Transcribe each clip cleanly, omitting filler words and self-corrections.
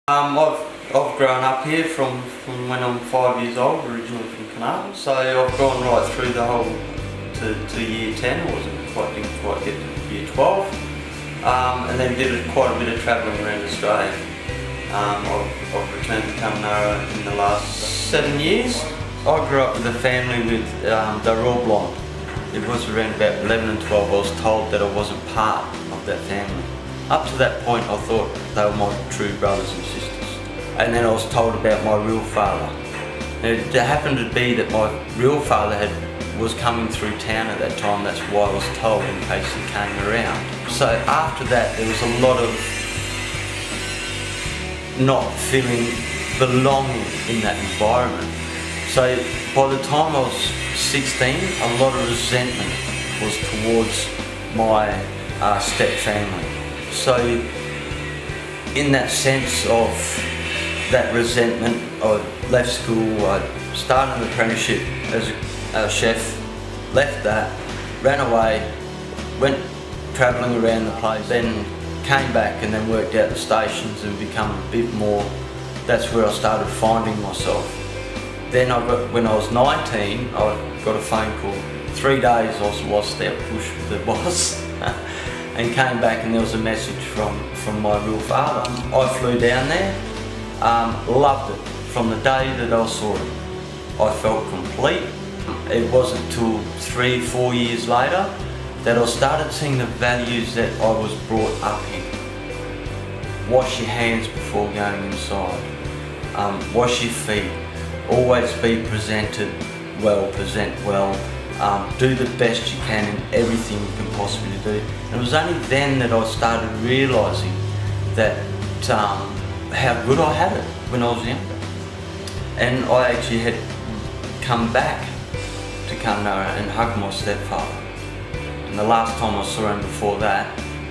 I've grown up here from when I'm 5 years old, originally from Carnarvon, so I've gone right through the whole to year 10, didn't quite get to year 12, and then did quite a bit of travelling around Australia. I've returned to Carnarvon in the last 7 years. I grew up with a family with, they were all blonde. It was around about 11 and 12 I was told that I wasn't part of that family. Up to that point I thought they were my true brothers and sisters. And then I was told about my real father. It happened to be that my real father was coming through town at that time, that's why I was told in case he came around. So after that there was a lot of not feeling belonging in that environment. So by the time I was 16, a lot of resentment was towards my step family. So in that sense of that resentment, I left school, I started an apprenticeship as a chef, left that, ran away, went travelling around the place, then came back and then worked out the stations and become a bit more, that's where I started finding myself. Then when I was 19, I got a phone call. 3 days I was lost out bush with the boss and came back and there was a message from my real father. I flew down there, loved it. From the day that I saw it, I felt complete. It wasn't until 3-4 years later that I started seeing the values that I was brought up in. Wash your hands before going inside. Wash your feet. Always be presented well, present well. Do the best you can in everything you can possibly do. And it was only then that I started realising that how good I had it when I was younger. And I actually had come back to Carnarvon and hugged my stepfather. And the last time I saw him before that,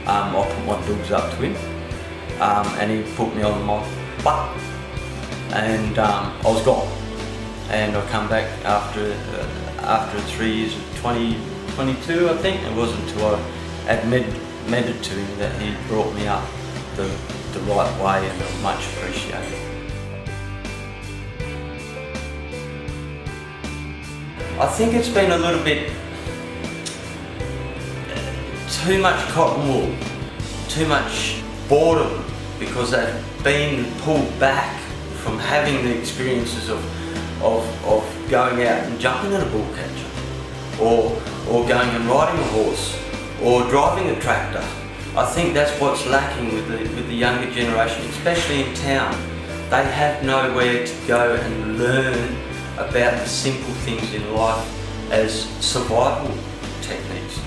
I put my dogs up to him and he put me on my butt and I was gone. And I come back after 3 years, 2022 I think. It wasn't until I admitted to him that he brought me up the right way, and I much appreciate it. I think it's been a little bit too much cotton wool, too much boredom, because they've been pulled back from having the experiences of going out and jumping in a bull catcher, or going and riding a horse, or driving a tractor. I think that's what's lacking with the younger generation, especially in town. They have nowhere to go and learn about the simple things in life as survival techniques.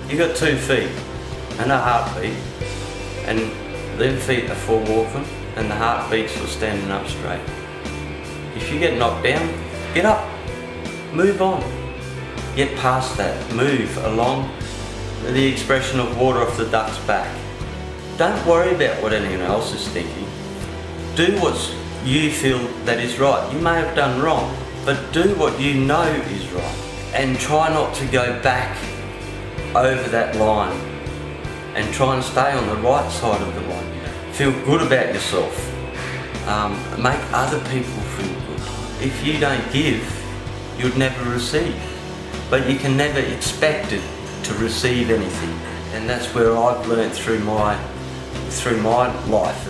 You've got 2 feet and a heartbeat, and them feet are for walking and the heartbeat's for standing up straight. If you get knocked down, get up, move on, get past that, move along. The expression of water off the duck's back. Don't worry about what anyone else is thinking. Do what you feel that is right. You may have done wrong, but do what you know is right. And try not to go back over that line, and try and stay on the right side of the line. Feel good about yourself. Make other people feel good. If you don't give, you'd never receive. But you can never expect it to receive anything. And that's where I've learnt through my life